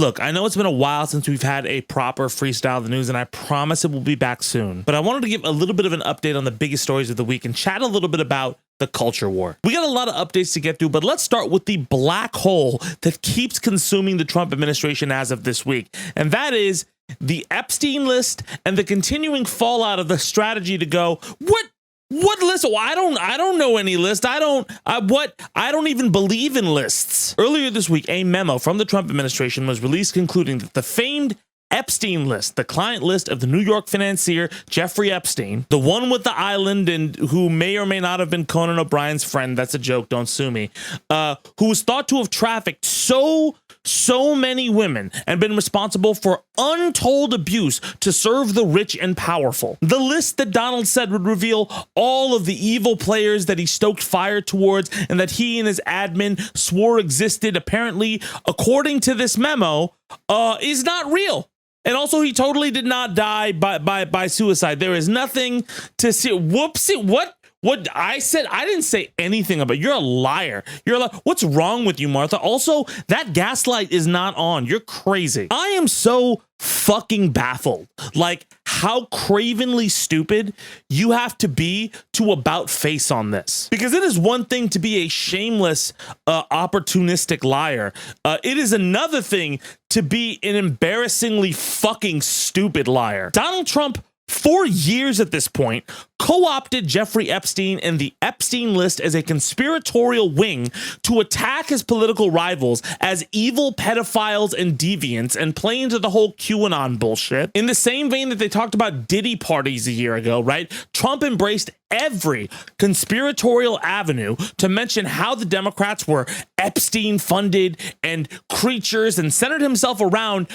Look, I know it's been a while since we've had a proper Freestyle of the News, and I promise it will be back soon. But I wanted to give a little bit of an update on the biggest stories of the week and chat a little bit about the culture war. We got a lot of updates to get through, but let's start with the black hole that keeps consuming the Trump administration as of this week. And that is the Epstein list and the continuing fallout of the strategy to go, what list? Well, I don't know any list. I don't even believe in lists. Earlier this week, a memo from the Trump administration was released concluding that the famed Epstein list, the client list of the New York financier Jeffrey Epstein, the one with the island and who may or may not have been Conan O'Brien's friend, that's a joke, don't sue me, who was thought to have trafficked so many women and been responsible for untold abuse to serve the rich and powerful. The list that Donald said would reveal all of the evil players that he stoked fire towards and that he and his admin swore existed, apparently, according to this memo, is not real. And also, he totally did not die by suicide. There is nothing to see. Whoopsie, what I said, I didn't say anything about it. You're a liar. What's wrong with you, Martha? Also, that gaslight is not on. You're crazy. I am so fucking baffled. Like, how cravenly stupid you have to be to about face on this. Because it is one thing to be a shameless, opportunistic liar. It is another thing to be an embarrassingly fucking stupid liar. Donald Trump, for years at this point, co-opted Jeffrey Epstein and the Epstein list as a conspiratorial wing to attack his political rivals as evil pedophiles and deviants and play into the whole QAnon bullshit. In the same vein that they talked about Diddy parties a year ago, right? Trump embraced every conspiratorial avenue to mention how the Democrats were Epstein funded and creatures and centered himself around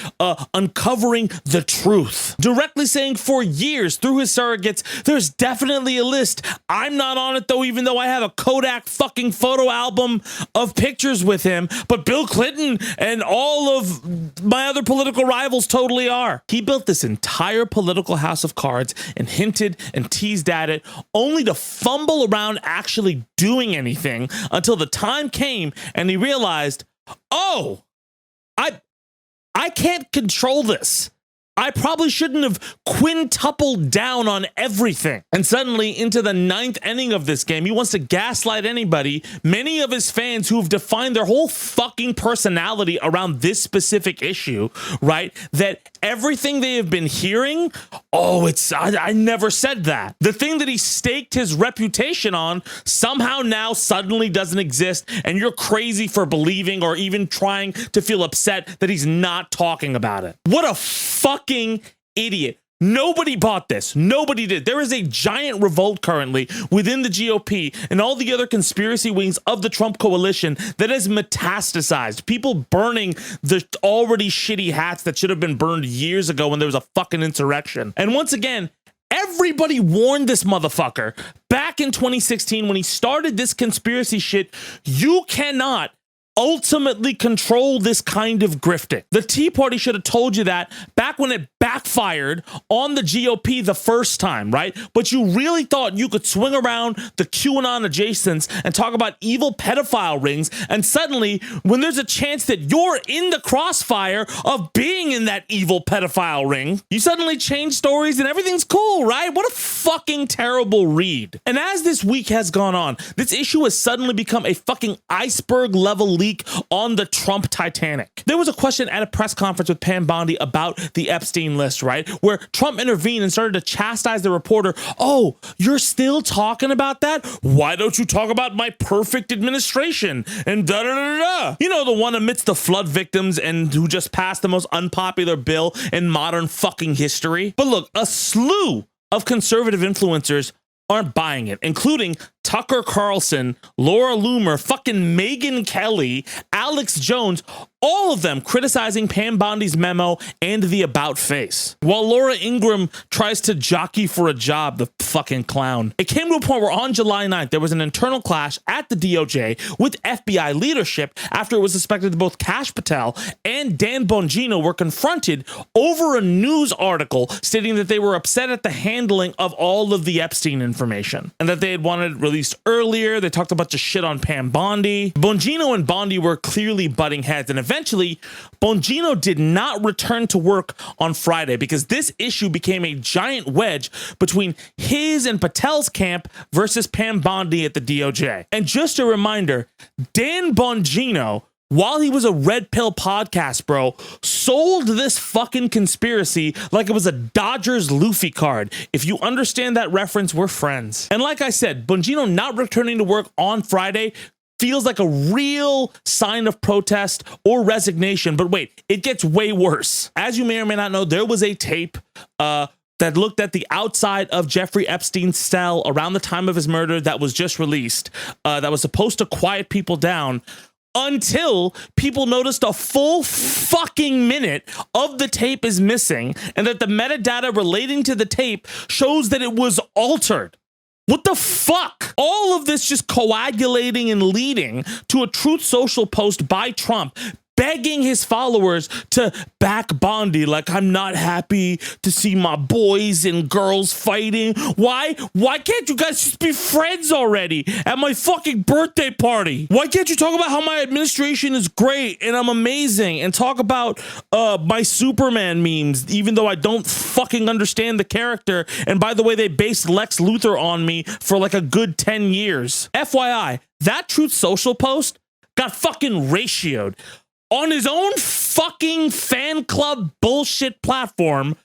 uncovering the truth, directly saying for years through his surrogates, there's definitely a list. I'm not on it though, even though I have a Kodak fucking photo album of pictures with him, but Bill Clinton and all of my other political rivals totally are. He built this entire political house of cards and hinted and teased at it, only to fumble around actually doing anything until the time came and he realized, oh, I can't control this. I probably shouldn't have quintupled down on everything. And suddenly, into the ninth inning of this game, he wants to gaslight anybody, many of his fans who've defined their whole fucking personality around this specific issue, right? That everything they have been hearing, I never said that. The thing that he staked his reputation on somehow now suddenly doesn't exist, and you're crazy for believing or even trying to feel upset that he's not talking about it. What a fucking idiot. Nobody bought this. Nobody did. There is a giant revolt currently within the GOP and all the other conspiracy wings of the Trump coalition that has metastasized. People burning the already shitty hats that should have been burned years ago when there was a fucking insurrection. And once again, everybody warned this motherfucker back in 2016 when he started this conspiracy shit. You cannot ultimately control this kind of grifting. The Tea Party should have told you that back when it backfired on the GOP the first time, right? But you really thought you could swing around the QAnon adjacents and talk about evil pedophile rings, and suddenly, when there's a chance that you're in the crossfire of being in that evil pedophile ring, you suddenly change stories and everything's cool, right? What a fucking terrible read. And as this week has gone on, this issue has suddenly become a fucking iceberg level leak on the Trump Titanic. There was a question at a press conference with Pam Bondi about the Epstein list, right? Where Trump intervened and started to chastise the reporter. Oh, you're still talking about that? Why don't you talk about my perfect administration? And da-da-da-da-da. You know, the one amidst the flood victims and who just passed the most unpopular bill in modern fucking history. But look, a slew of conservative influencers aren't buying it, including Tucker Carlson, Laura Loomer, fucking Megyn Kelly, Alex Jones, all of them criticizing Pam Bondi's memo and the about face. While Laura Ingraham tries to jockey for a job, the fucking clown. It came to a point where on July 9th, there was an internal clash at the DOJ with FBI leadership after it was suspected that both Kash Patel and Dan Bongino were confronted over a news article stating that they were upset at the handling of all of the Epstein information and that they had wanted it released earlier. They talked a bunch of shit on Pam Bondi. Bongino and Bondi were clearly butting heads, and eventually, Bongino did not return to work on Friday because this issue became a giant wedge between his and Patel's camp versus Pam Bondi at the DOJ. And just a reminder, Dan Bongino, while he was a Red Pill podcast bro, sold this fucking conspiracy like it was a Dodgers Luffy card. If you understand that reference, we're friends. And like I said, Bongino not returning to work on Friday feels like a real sign of protest or resignation. But wait, it gets way worse. As you may or may not know, there was a tape that looked at the outside of Jeffrey Epstein's cell around the time of his murder that was just released, that was supposed to quiet people down, until people noticed a full fucking minute of the tape is missing and that the metadata relating to the tape shows that it was altered. What the fuck? All of this just coagulating and leading to a Truth Social post by Trump begging his followers to back Bondi, like, I'm not happy to see my boys and girls fighting. Why can't you guys just be friends already at my fucking birthday party? Why can't you talk about how my administration is great and I'm amazing and talk about my Superman memes, even though I don't fucking understand the character? And by the way, they based Lex Luthor on me for like a good 10 years. FYI, that Truth Social post got fucking ratioed. On his own fucking fan club bullshit platform,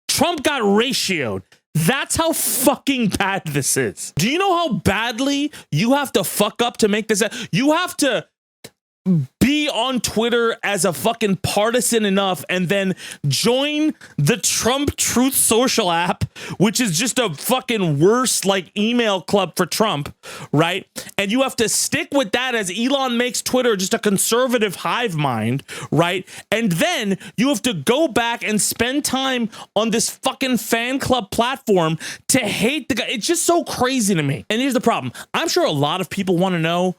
Trump got ratioed. That's how fucking bad this is. Do you know how badly you have to fuck up to make this? You have to be on Twitter as a fucking partisan enough and then join the Trump Truth Social app, which is just a fucking worse like email club for Trump, right? And you have to stick with that as Elon makes Twitter just a conservative hive mind, right? And then you have to go back and spend time on this fucking fan club platform to hate the guy. It's just so crazy to me. And here's the problem. I'm sure a lot of people want to know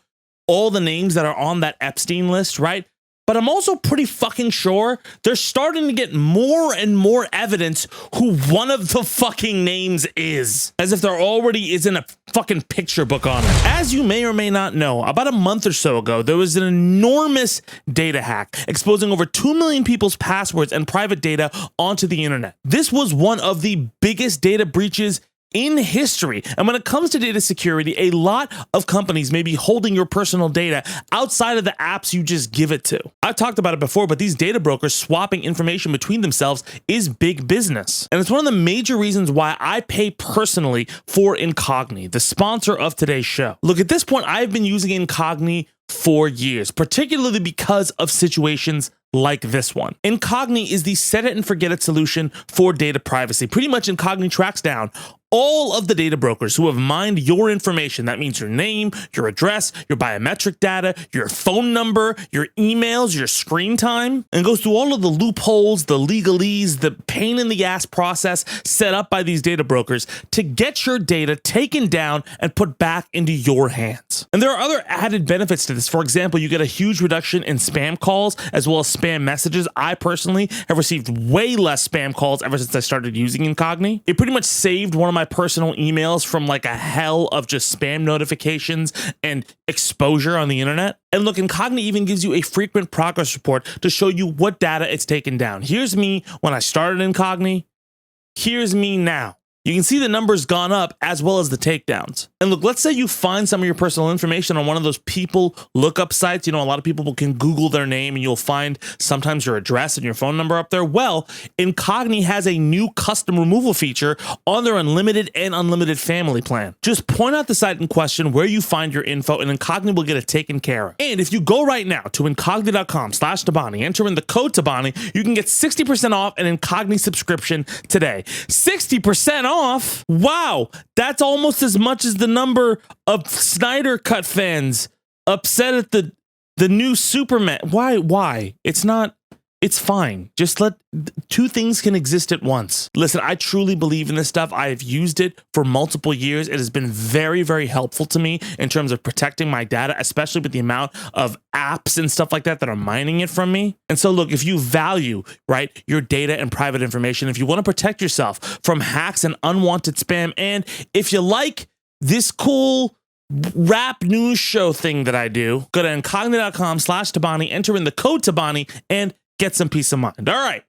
all the names that are on that Epstein list, right? But I'm also pretty fucking sure they're starting to get more and more evidence who one of the fucking names is, as if there already isn't a fucking picture book on it. As you may or may not know, about a month or so ago, there was an enormous data hack exposing over 2 million people's passwords and private data onto the internet. This was one of the biggest data breaches in history. And when it comes to data security, a lot of companies may be holding your personal data outside of the apps you just give it to. I've talked about it before, but these data brokers swapping information between themselves is big business. And it's one of the major reasons why I pay personally for Incogni, the sponsor of today's show. Look, at this point, I've been using Incogni for years, particularly because of situations like this one. Incogni is the set it and forget it solution for data privacy. Pretty much Incogni tracks down all of the data brokers who have mined your information. That means your name, your address, your biometric data, your phone number, your emails, your screen time, and goes through all of the loopholes, the legalese, the pain in the ass process set up by these data brokers to get your data taken down and put back into your hands. And there are other added benefits to this. For example, you get a huge reduction in spam calls as well as spam messages. I personally have received way less spam calls ever since I started using Incogni. It pretty much saved one of my personal emails from like a hell of just spam notifications and exposure on the internet. And look, Incogni even gives you a frequent progress report to show you what data it's taken down. Here's me when I started Incogni. Here's me now. You can see the numbers gone up as well as the takedowns. And look, let's say you find some of your personal information on one of those people lookup sites. You know, a lot of people can Google their name and you'll find sometimes your address and your phone number up there. Well, Incogni has a new custom removal feature on their unlimited and unlimited family plan. Just point out the site in question where you find your info and Incogni will get it taken care of. And if you go right now to incogni.com/Tabani, enter in the code Tabani, you can get 60% off an Incogni subscription today. 60% off. Wow, that's almost as much as the number of Snyder Cut fans upset at the new Superman. Why? It's not. It's fine. Just let two things can exist at once. Listen, I truly believe in this stuff. I have used it for multiple years. It has been very, very helpful to me in terms of protecting my data, especially with the amount of apps and stuff like that that are mining it from me. And so look, if you value, right, your data and private information, if you want to protect yourself from hacks and unwanted spam, and if you like this cool rap news show thing that I do. Go to incogni.com/Tabani, enter in the code Tabani, and get some peace of mind. All right,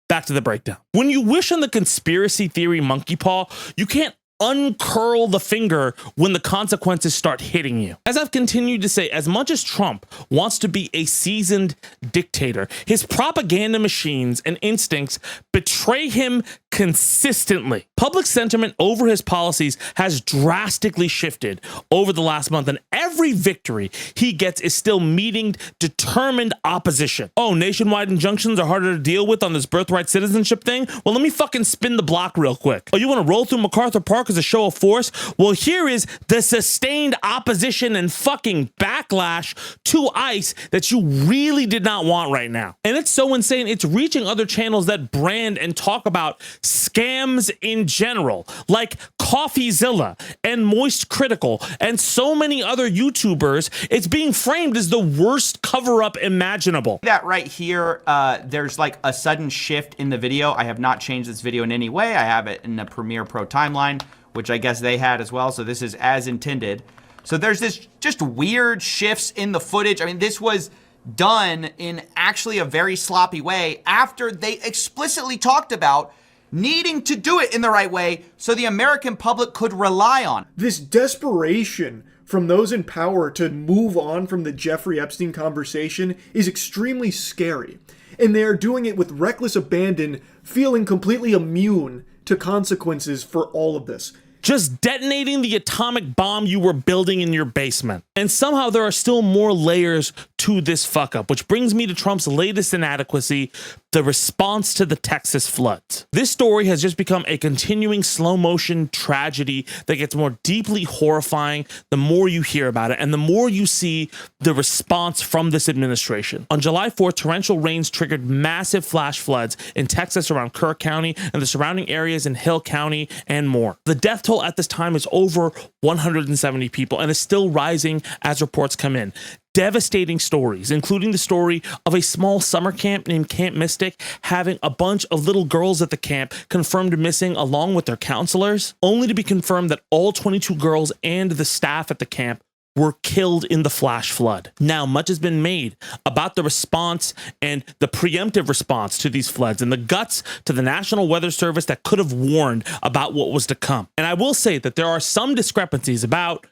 back to the breakdown. When you wish on the conspiracy theory monkey paw, you can't uncurl the finger when the consequences start hitting you. As I've continued to say, as much as Trump wants to be a seasoned dictator, his propaganda machines and instincts betray him consistently. Public sentiment over his policies has drastically shifted over the last month, and every victory he gets is still meeting determined opposition. Oh, nationwide injunctions are harder to deal with on this birthright citizenship thing? Well, let me fucking spin the block real quick. Oh, you want to roll through MacArthur Park as a show of force? Well, here is the sustained opposition and fucking backlash to ICE that you really did not want right now. And it's so insane, it's reaching other channels that brand and talk about scams in general, like CoffeeZilla and MoistCritkal and so many other YouTubers. It's being framed as the worst cover-up imaginable. That right here, there's like a sudden shift in the video. I have not changed this video in any way. I have it in the Premiere Pro timeline, which I guess they had as well. So this is as intended. So there's this just weird shifts in the footage. I mean, this was done in actually a very sloppy way after they explicitly talked about needing to do it in the right way so the American public could rely on. This desperation from those in power to move on from the Jeffrey Epstein conversation is extremely scary. And they are doing it with reckless abandon, feeling completely immune to consequences for all of this. Just detonating the atomic bomb you were building in your basement. And somehow there are still more layers to this fuck up, which brings me to Trump's latest inadequacy, the response to the Texas floods. This story has just become a continuing slow motion tragedy that gets more deeply horrifying the more you hear about it and the more you see the response from this administration. On July 4th, torrential rains triggered massive flash floods in Texas around Kirk County and the surrounding areas in Hill County and more. The death toll at this time is over 170 people and is still rising as reports come in. Devastating stories, including the story of a small summer camp named Camp Mystic having a bunch of little girls at the camp confirmed missing along with their counselors, only to be confirmed that all 22 girls and the staff at the camp were killed in the flash flood. Now, much has been made about the response and the preemptive response to these floods and the guts to the National Weather Service that could have warned about what was to come. And I will say that there are some discrepancies about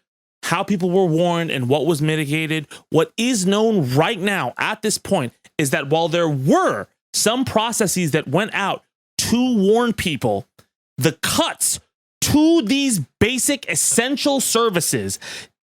how people were warned and what was mitigated. What is known right now at this point is that while there were some processes that went out to warn people, the cuts to these basic essential services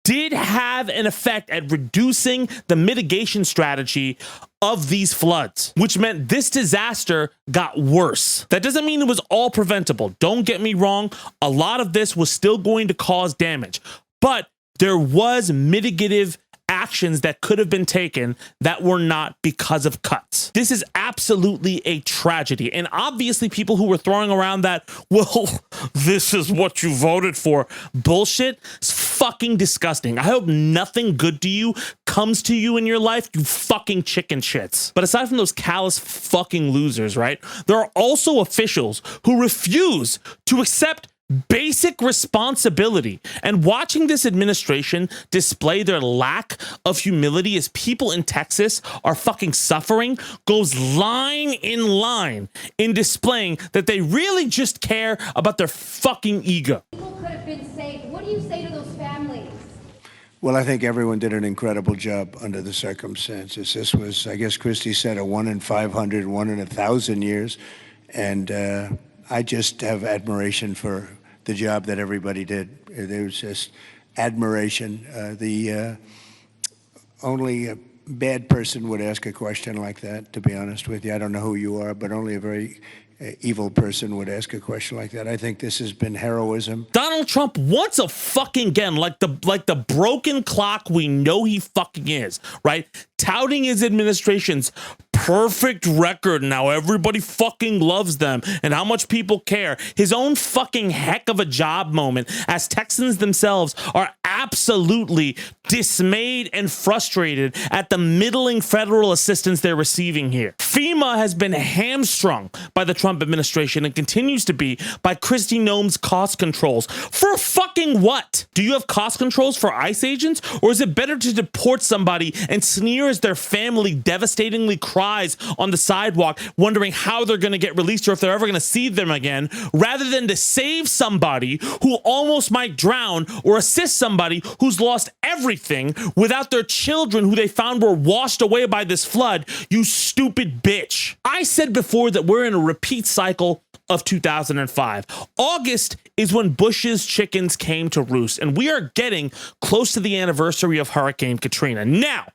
did have an effect at reducing the mitigation strategy of these floods, which meant this disaster got worse. That doesn't mean it was all preventable. Don't get me wrong. A lot of this was still going to cause damage, but there was mitigative actions that could have been taken that were not because of cuts. This is absolutely a tragedy. And obviously people who were throwing around that, well, this is what you voted for bullshit, it's fucking disgusting. I hope nothing good to you comes to you in your life, you fucking chicken shits. But aside from those callous fucking losers, right? There are also officials who refuse to accept basic responsibility, and watching this administration display their lack of humility as people in Texas are fucking suffering goes line in line in displaying that they really just care about their fucking ego. People could have been saved. What do you say to those families? Well, I think everyone did an incredible job under the circumstances. This was, I guess Christie said, a 1 in 500, 1 in 1,000 years, and I just have admiration for the job that everybody did. There's just admiration. The only a bad person would ask a question like that, to be honest with you. I don't know who you are, but only a very evil person would ask a question like that. I think this has been heroism. Donald Trump once a fucking again, like the broken clock we know he fucking is, right? Touting his administration's perfect record and how everybody fucking loves them and how much people care. His own fucking heck of a job moment as Texans themselves are absolutely dismayed and frustrated at the middling federal assistance they're receiving here. FEMA has been hamstrung by the Trump administration and continues to be by Kristi Noem's cost controls. For fucking what? Do you have cost controls for ICE agents? Or is it better to deport somebody and sneer as their family devastatingly cries on the sidewalk, wondering how they're going to get released or if they're ever going to see them again, rather than to save somebody who almost might drown or assist somebody who's lost everything without their children who they found were washed away by this flood? You stupid bitch. I said before that we're in a repeat cycle of 2005. August is when Bush's chickens came to roost, and we are getting close to the anniversary of Hurricane Katrina. Now,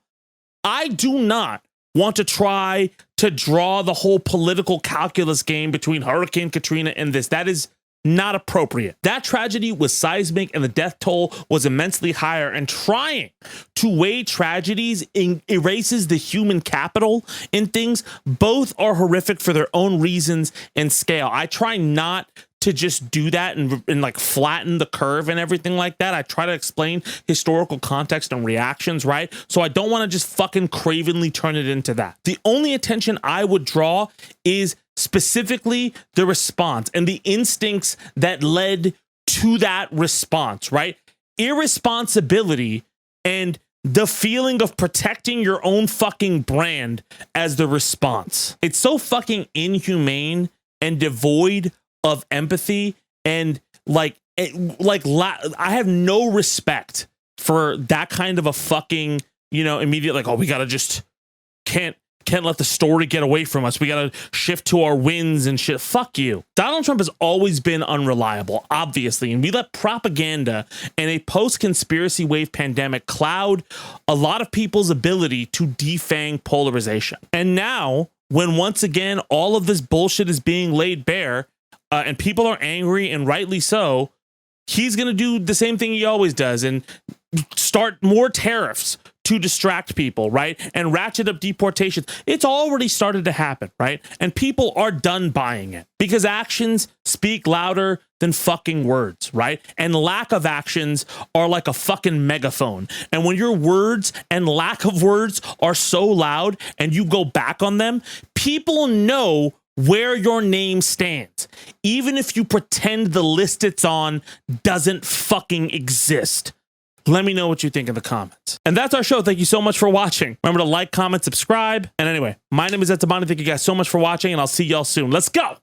I do not want to try to draw the whole political calculus game between Hurricane Katrina and this. That is not appropriate. That tragedy was seismic and the death toll was immensely higher, and trying to weigh tragedies erases the human capital in things. Both are horrific for their own reasons and scale. I try not to just do that and like flatten the curve and everything like that. I try to explain historical context and reactions, right? So I don't want to just fucking cravenly turn it into that. The only attention I would draw is specifically the response and the instincts that led to that response, right? Irresponsibility and the feeling of protecting your own fucking brand as the response. It's so fucking inhumane and devoid of empathy, and I have no respect for that kind of a fucking, immediate, like, oh, we gotta just can't let the story get away from us. We gotta shift to our wins and shit. Fuck you. Donald Trump has always been unreliable, obviously, and we let propaganda and a post-conspiracy wave pandemic cloud a lot of people's ability to defang polarization. And now, when once again all of this bullshit is being laid bare, and people are angry, and rightly so, he's going to do the same thing he always does and start more tariffs to distract people, right? And ratchet up deportations. It's already started to happen, right? And people are done buying it because actions speak louder than fucking words, right? And lack of actions are like a fucking megaphone. And when your words and lack of words are so loud and you go back on them, people know where your name stands, even if you pretend the list it's on doesn't fucking exist. Let me know what you think in the comments. And that's our show. Thank you so much for watching. Remember to like, comment, subscribe. And anyway, my name is Tabani. Thank you guys so much for watching, and I'll see y'all soon. Let's go.